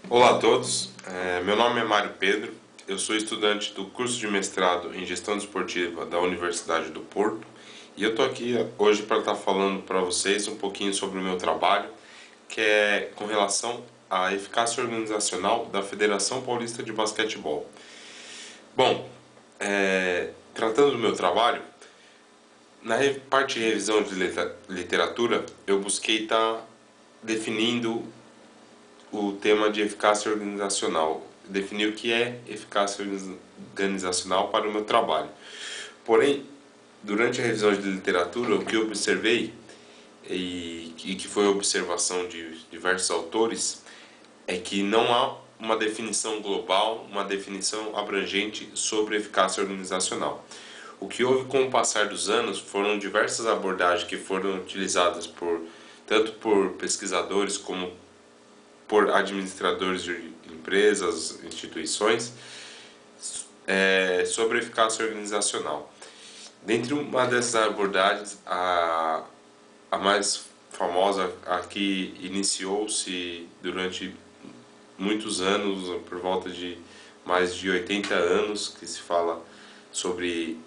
Olá a todos, meu nome é Mário Pedro, eu sou estudante do curso de mestrado em Gestão Desportiva da Universidade do Porto e eu estou aqui hoje para estar falando para vocês um pouquinho sobre o meu trabalho, que é com relação à eficácia organizacional da Federação Paulista de Basquetebol. Bom, tratando do meu trabalho, na parte de revisão de literatura, eu busquei estar definindo o tema de eficácia organizacional, definir o que é eficácia organizacional para o meu trabalho. Porém, durante a revisão de literatura, o que eu observei, e que foi observação de diversos autores, é que não há uma definição global, uma definição abrangente sobre eficácia organizacional. O que houve com o passar dos anos foram diversas abordagens que foram utilizadas tanto por pesquisadores como por administradores de empresas, instituições, sobre eficácia organizacional. Dentre uma dessas abordagens, a mais famosa, a que iniciou-se durante muitos anos, por volta de mais de 80 anos, que se fala sobre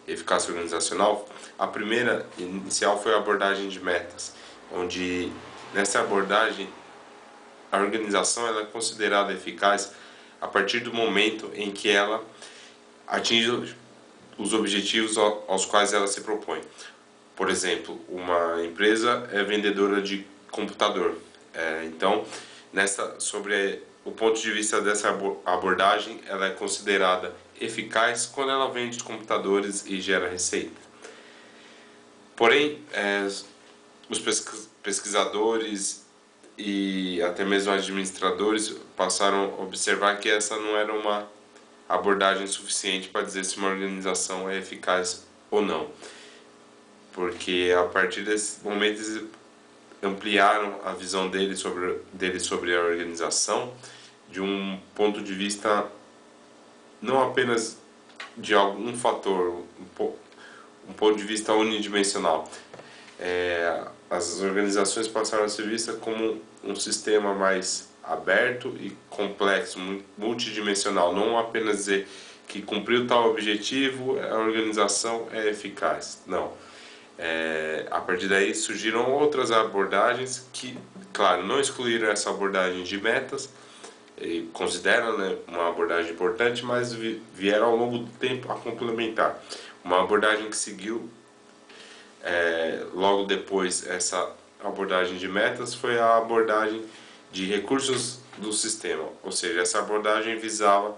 eficácia organizacional, a primeira inicial foi a abordagem de metas, onde nessa abordagem a organização ela é considerada eficaz a partir do momento em que ela atinge os objetivos aos quais ela se propõe. Por exemplo, uma empresa é vendedora de computador. Então, sobre o ponto de vista dessa abordagem, ela é considerada eficaz quando ela vende computadores e gera receita. Porém, os pesquisadores e até mesmo administradores passaram a observar que essa não era uma abordagem suficiente para dizer se uma organização é eficaz ou não, porque a partir desse momento eles ampliaram a visão deles sobre a organização de um ponto de vista não apenas de algum fator, um ponto de vista unidimensional. As organizações passaram a ser vistas como um sistema mais aberto e complexo, multidimensional, não apenas dizer que cumpriu tal objetivo, a organização é eficaz. Não. A partir daí surgiram outras abordagens que, claro, não excluíram essa abordagem de metas, e consideram, né, uma abordagem importante, mas vieram ao longo do tempo a complementar. Uma abordagem que seguiu logo depois essa abordagem de metas foi a abordagem de recursos do sistema, ou seja, essa abordagem visava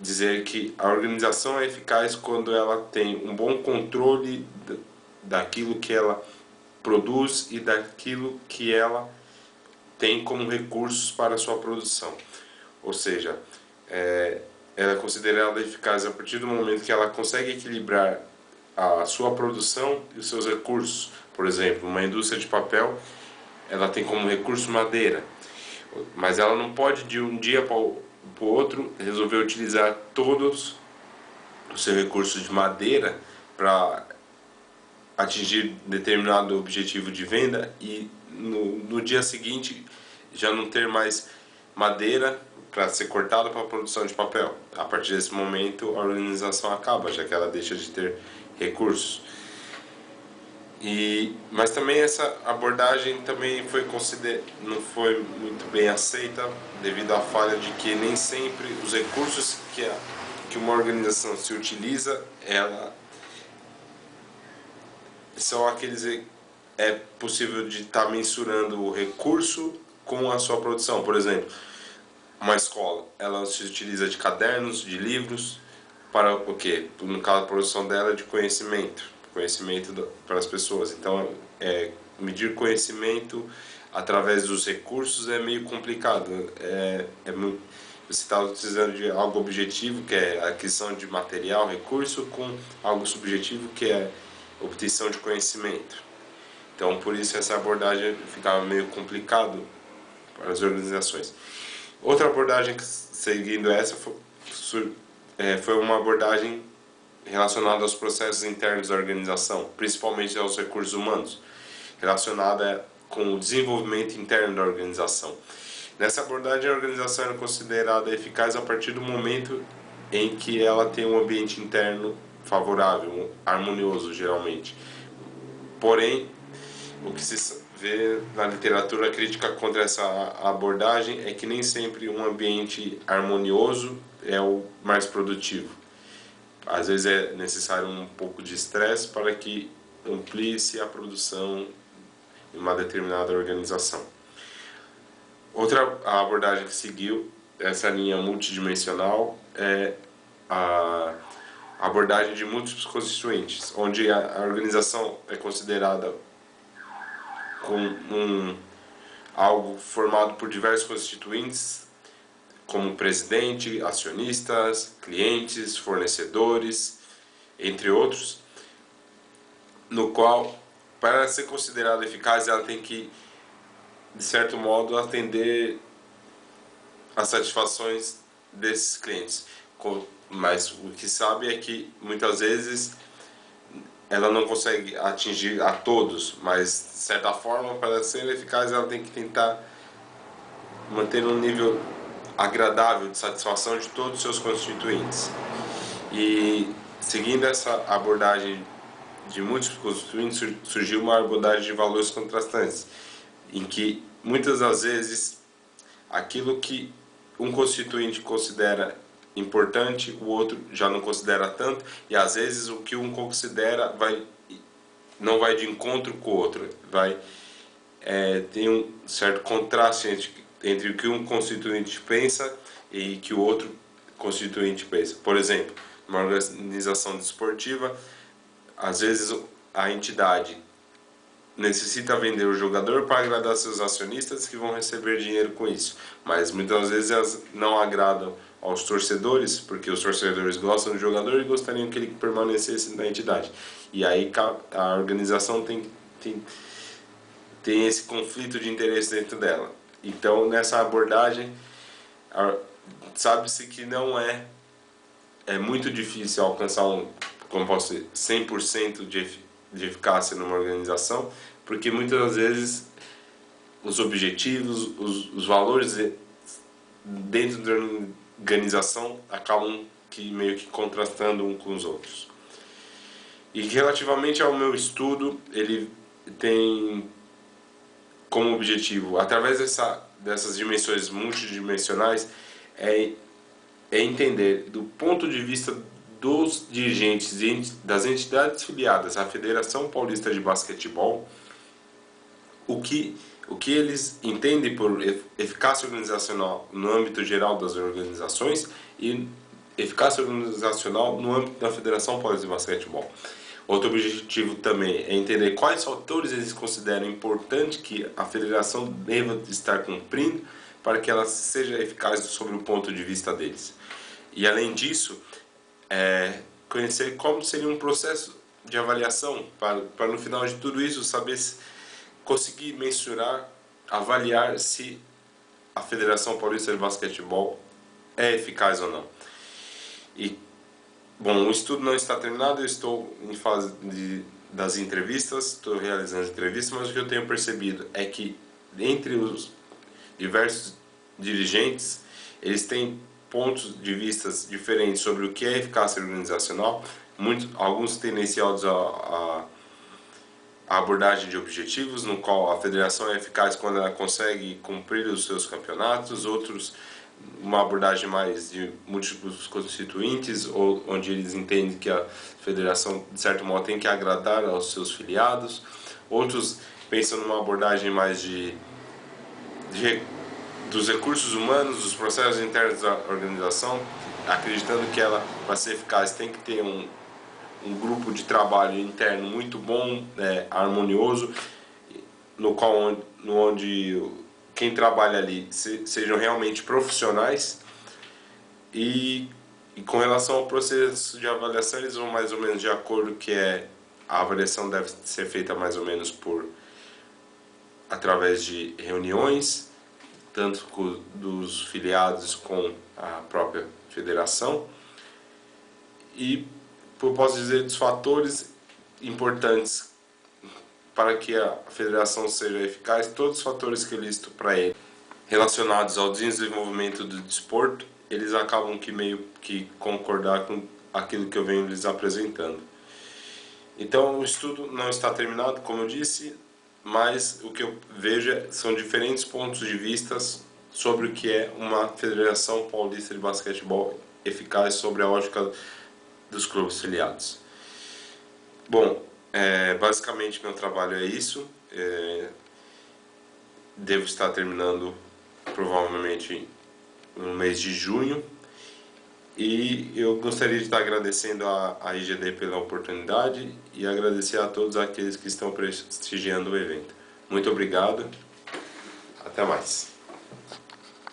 dizer que a organização é eficaz quando ela tem um bom controle daquilo que ela produz e daquilo que ela tem como recursos para a sua produção. Ou seja, ela é considerada eficaz a partir do momento que ela consegue equilibrar a sua produção e os seus recursos. Por exemplo, uma indústria de papel, ela tem como recurso madeira, mas ela não pode de um dia para o outro resolver utilizar todos os seus recursos de madeira para atingir determinado objetivo de venda e no dia seguinte já não ter mais madeira para ser cortada para a produção de papel. A partir desse momento a organização acaba, já que ela deixa de ter recursos. Mas também essa abordagem também não foi muito bem aceita devido à falha de que nem sempre os recursos que uma organização se utiliza são aqueles é possível de estar mensurando o recurso com a sua produção. Por exemplo, uma escola, ela se utiliza de cadernos, de livros, para o quê? No caso, a produção dela é de conhecimento para as pessoas. Então, medir conhecimento através dos recursos é meio complicado. Você está utilizando de algo objetivo, que é a aquisição de material, recurso, com algo subjetivo, que é a obtenção de conhecimento. Então, por isso essa abordagem ficava meio complicado para as organizações. Outra abordagem, seguindo essa, foi uma abordagem relacionada aos processos internos da organização, principalmente aos recursos humanos, relacionada com o desenvolvimento interno da organização. Nessa abordagem, a organização é considerada eficaz a partir do momento em que ela tem um ambiente interno favorável, harmonioso, geralmente. Porém, o que se vê na literatura crítica contra essa abordagem é que nem sempre um ambiente harmonioso é o mais produtivo. Às vezes é necessário um pouco de estresse para que amplie-se a produção em uma determinada organização. Outra abordagem que seguiu essa linha multidimensional é a abordagem de múltiplos constituintes, onde a organização é considerada como algo formado por diversos constituintes, como presidente, acionistas, clientes, fornecedores, entre outros, no qual, para ser considerada eficaz, ela tem que, de certo modo, atender às satisfações desses clientes. Mas o que sabe é que, muitas vezes, ela não consegue atingir a todos, mas, de certa forma, para ser eficaz, ela tem que tentar manter um nível agradável de satisfação de todos os seus constituintes. E, seguindo essa abordagem de múltiplos constituintes, surgiu uma abordagem de valores contrastantes, em que, muitas das vezes, aquilo que um constituinte considera importante, o outro já não considera tanto, e às vezes o que um considera não vai de encontro com o outro, tem um certo contraste entre o que um constituinte pensa e que o outro constituinte pensa. Por exemplo, numa organização desportiva, às vezes a entidade necessita vender o jogador para agradar seus acionistas que vão receber dinheiro com isso, mas muitas vezes elas não agradam aos torcedores, porque os torcedores gostam do jogador e gostariam que ele permanecesse na entidade. E aí a organização tem esse conflito de interesse dentro dela. Então, nessa abordagem, sabe-se que não é muito difícil alcançar como posso dizer, 100% de eficácia numa organização, porque muitas das vezes os objetivos, os valores dentro da organização acabam meio que contrastando um com os outros. E relativamente ao meu estudo, ele tem como objetivo, através dessas dimensões multidimensionais, é entender do ponto de vista dos dirigentes das entidades filiadas à Federação Paulista de Basquetebol, o que eles entendem por eficácia organizacional no âmbito geral das organizações e eficácia organizacional no âmbito da Federação Paulista de Basquetebol. Outro objetivo também é entender quais fatores eles consideram importante que a federação deva estar cumprindo para que ela seja eficaz sob o ponto de vista deles. E além disso, conhecer como seria um processo de avaliação para no final de tudo isso saber conseguir mensurar, avaliar se a Federação Paulista de Basquetebol é eficaz ou não. E bom, o estudo não está terminado, eu estou em fase das entrevistas, estou realizando entrevistas, mas o que eu tenho percebido é que entre os diversos dirigentes, eles têm pontos de vista diferentes sobre o que é eficácia organizacional. Alguns tendenciosos a abordagem de objetivos, no qual a federação é eficaz quando ela consegue cumprir os seus campeonatos, outros uma abordagem mais de múltiplos constituintes, onde eles entendem que a federação, de certo modo, tem que agradar aos seus filiados. Outros pensam numa abordagem mais dos recursos humanos, dos processos internos da organização, acreditando que ela, para ser eficaz, tem que ter um grupo de trabalho interno muito bom, harmonioso, onde quem trabalha ali sejam realmente profissionais. E com relação ao processo de avaliação, eles vão mais ou menos de acordo que a avaliação deve ser feita mais ou menos através de reuniões, tanto dos filiados com a própria federação, e posso dizer dos fatores importantes para que a federação seja eficaz, todos os fatores que eu listo para ele. relacionados ao desenvolvimento do desporto, eles acabam que meio que concordar com aquilo que eu venho lhes apresentando. Então o estudo não está terminado, como eu disse, mas o que eu vejo são diferentes pontos de vista sobre o que é uma Federação Paulista de Basquetebol eficaz sobre a ótica dos clubes filiados. Bom, basicamente meu trabalho é isso. Devo estar terminando provavelmente no mês de junho. E eu gostaria de estar agradecendo a IGD pela oportunidade e agradecer a todos aqueles que estão prestigiando o evento. Muito obrigado. Até mais.